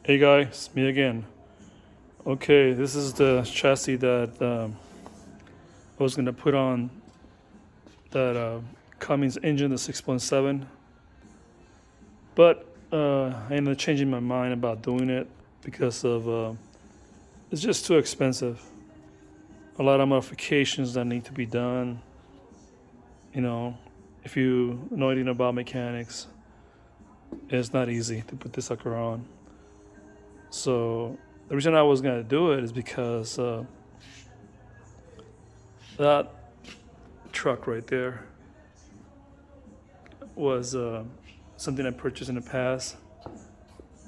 Hey guys, me again. Okay, this is the chassis that I was gonna put on that Cummins engine, the 6.7, but I ended up changing my mind about doing it because of it's just too expensive. A lot of modifications that need to be done. You know, if you know anything about mechanics, it's not easy to put this sucker on. So the reason I was gonna do it is because that truck right there was something I purchased in the past,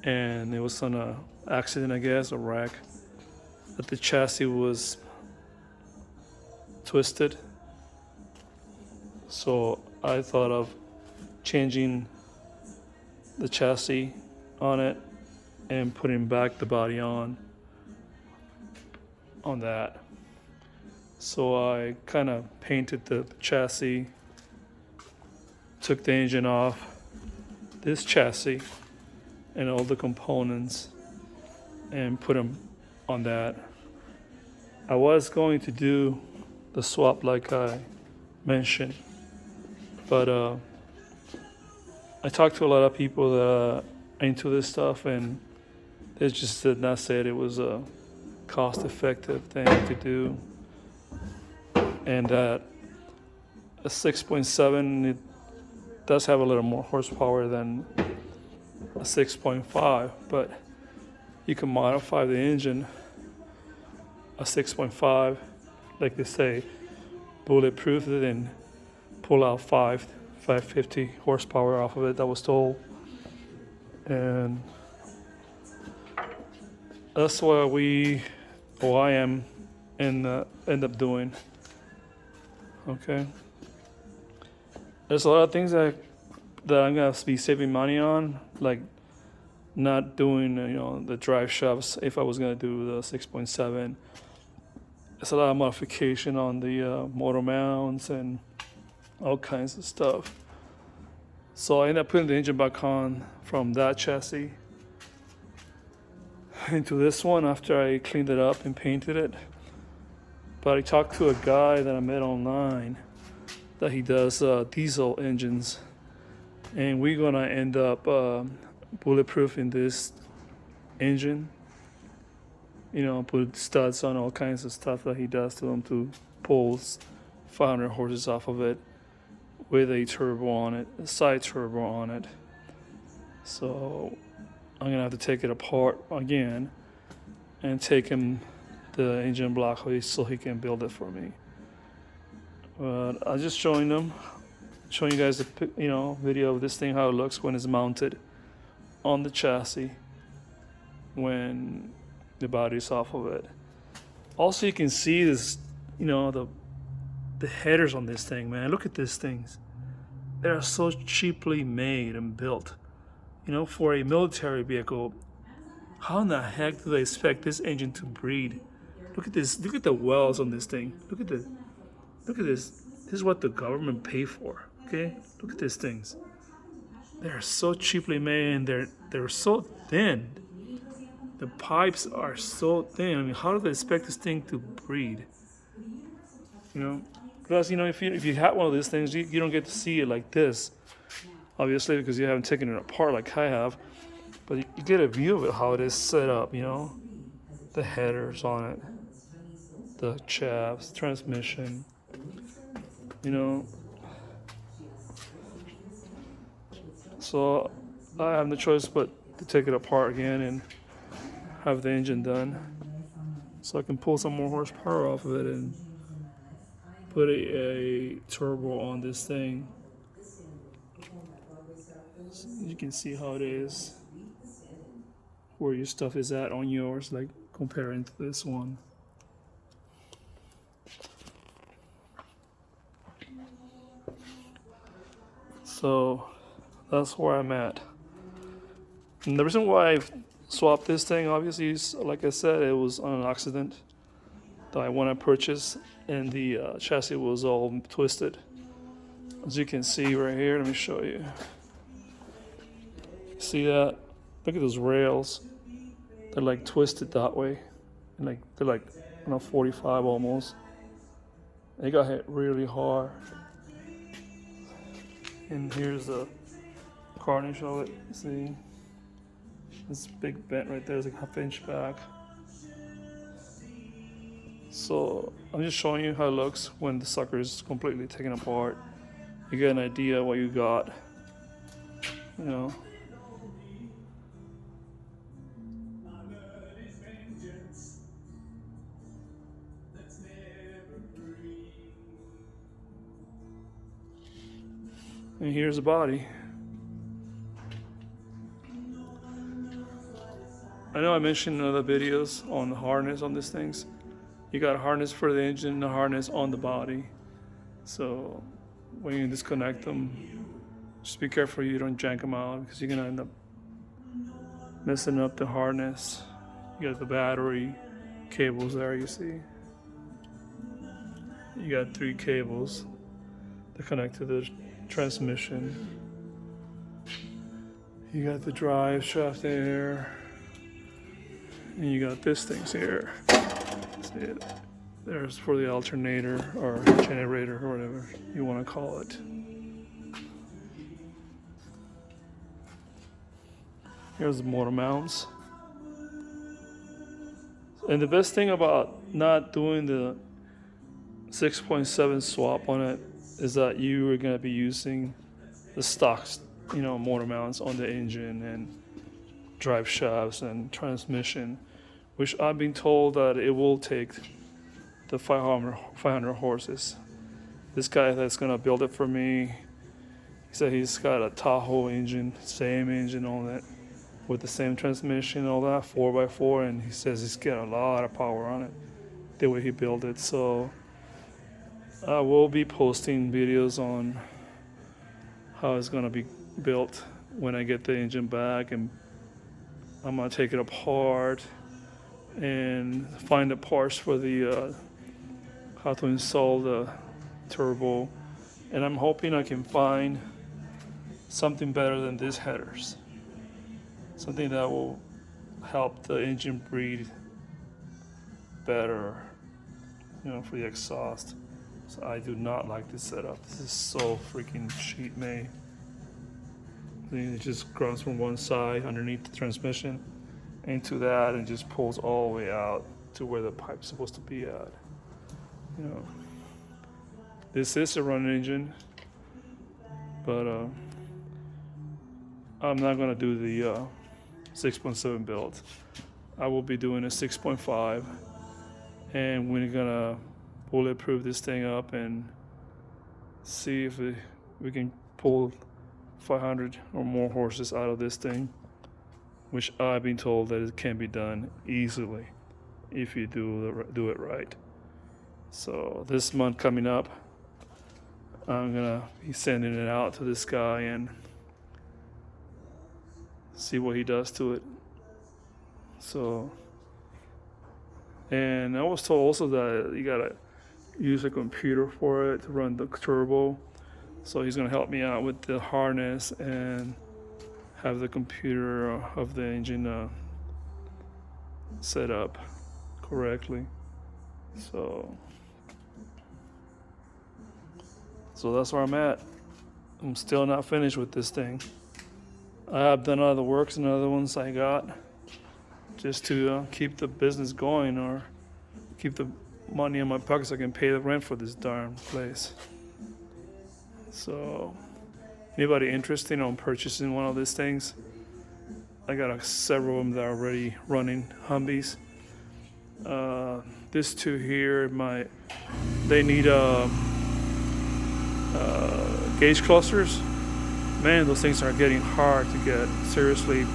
and it was on a accident, I guess, a wreck. That the chassis was twisted, so I thought of changing the chassis on it and putting back the body on that. So I kind of painted the chassis, took the engine off this chassis and all the components and put them on that. I was going to do the swap like I mentioned, but I talked to a lot of people that are into this stuff, and they just did not say it was a cost-effective thing to do, and that a 6.7 it does have a little more horsepower than a 6.5, but you can modify the engine a 6.5, like they say, bulletproof it and pull out 550 horsepower off of it. That was told, and that's what I am, and end up doing. Okay, there's a lot of things that I'm gonna be saving money on, like not doing the drive shafts if I was gonna do the 6.7. It's a lot of modification on the motor mounts and all kinds of stuff. So I ended up putting the engine back on from that chassis into this one after I cleaned it up and painted it. But I talked to a guy that I met online that he does diesel engines, and we're gonna end up bulletproofing this engine. Put studs on all kinds of stuff that he does to them to pull 500 horses off of it with a turbo on it, a side turbo on it. So I'm gonna have to take it apart again and take him the engine block so he can build it for me. But I'm just showing you guys the video of this thing, how it looks when it's mounted on the chassis when the body's off of it. Also, you can see this, the headers on this thing, man. Look at these things. They are so cheaply made and built. For a military vehicle, how in the heck do they expect this engine to breathe? Look at this. Look at the wells on this thing. Look at this. This is what the government paid for. Okay? Look at these things. They're so cheaply made, and they're so thin. The pipes are so thin. I mean, how do they expect this thing to breathe? Plus, if you have one of these things, you don't get to see it like this, obviously, because you haven't taken it apart like I have. But you get a view of it, how it is set up. The headers on it, the shafts, transmission. So I have no choice but to take it apart again and have the engine done, so I can pull some more horsepower off of it and put a turbo on this thing. So you can see how it is, where your stuff is at on yours, like comparing to this one. So that's where I'm at. And the reason why I've swapped this thing, obviously, is, like I said, it was on an accident that when I purchased, and the chassis was all twisted. As you can see right here, let me show you. See that? Look at those rails. they're like twisted that way, and like they're like 45 almost. They got hit really hard. And here's the carnage of it. See, this big bent right there is like half-inch back. So I'm just showing you how it looks when the sucker is completely taken apart. You get an idea what you got. You know. And here's the body. I know I mentioned in other videos on the harness on these things. You got a harness for the engine and a harness on the body. So when you disconnect them, just be careful you don't jank them out, because you're gonna end up messing up the harness. You got the battery cables there, you see. You got 3 cables that connect to the transmission. You got the drive shaft there, and you got this things here. See it? There's for the alternator or generator or whatever you want to call it. Here's the motor mounts. And the best thing about not doing the 6.7 swap on it is that you are going to be using the stock, motor mounts on the engine and drive shafts and transmission, which I've been told that it will take the 500 horses. This guy that's going to build it for me, he said he's got a Tahoe engine, same engine on it, with the same transmission, all that, 4x4, and he says he's got a lot of power on it, the way he built it. So I will be posting videos on how it's gonna be built when I get the engine back, and I'm gonna take it apart and find the parts for the how to install the turbo, and I'm hoping I can find something better than these headers, something that will help the engine breathe better, for the exhaust. So I do not like this setup. This is so freaking cheap made. It just grabs from one side underneath the transmission into that and just pulls all the way out to where the pipe's supposed to be at. This is a run engine, but I'm not gonna do the 6.7 build. I will be doing a 6.5, and we're gonna bulletproof this thing up and see if we can pull 500 or more horses out of this thing, which I've been told that it can be done easily if you do it right. So this month coming up, I'm gonna be sending it out to this guy and see what he does to it. So, and I was told also that you gotta use a computer for it to run the turbo. So he's gonna help me out with the harness and have the computer of the engine set up correctly. So that's where I'm at. I'm still not finished with this thing. I have done other works and other ones I got just to keep the business going or keep the money in my pocket so I can pay the rent for this darn place. So anybody interested in purchasing one of these things, I got several of them that are already running humvees. These two here, they need gauge clusters. Man, those things are getting hard to get. Seriously,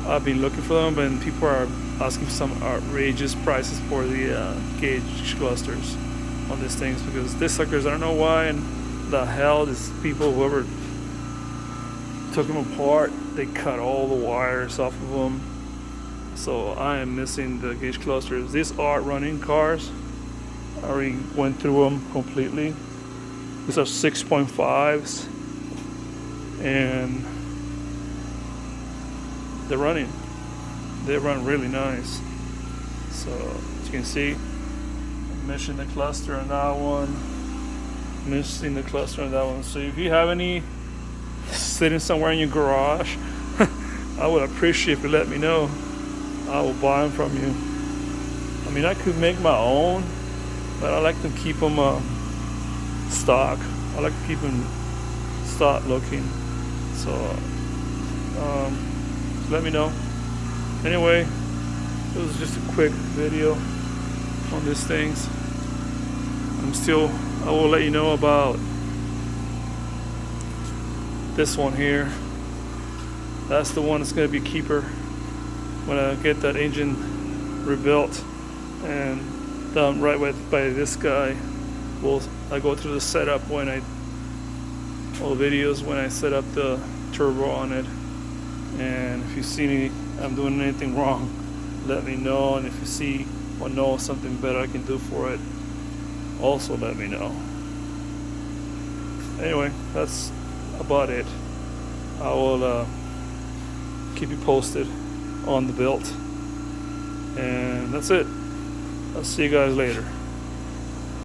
I've been looking for them, and people are asking for some outrageous prices for the gauge clusters on these things, because these suckers, I don't know why and the hell these people, whoever took them apart, they cut all the wires off of them. So I am missing the gauge clusters. These are running cars. I already went through them completely. These are 6.5s, and they're running. they run really nice. So as you can see, I'm missing the cluster on that one, missing the cluster on that one. So if you have any sitting somewhere in your garage, I would appreciate if you let me know. I will buy them from you. I mean, I could make my own, but I like to keep them stock. I like to keep them stock looking. So let me know. Anyway, it was just a quick video on these things. I will let you know about this one here. That's the one that's going to be a keeper when I get that engine rebuilt and done right by this guy. I go through the setup all videos when I set up the turbo on it. And if you see I'm doing anything wrong, let me know. And if you see or know something better I can do for it, also let me know. Anyway, that's about it. I will keep you posted on the build. And that's it. I'll see you guys later.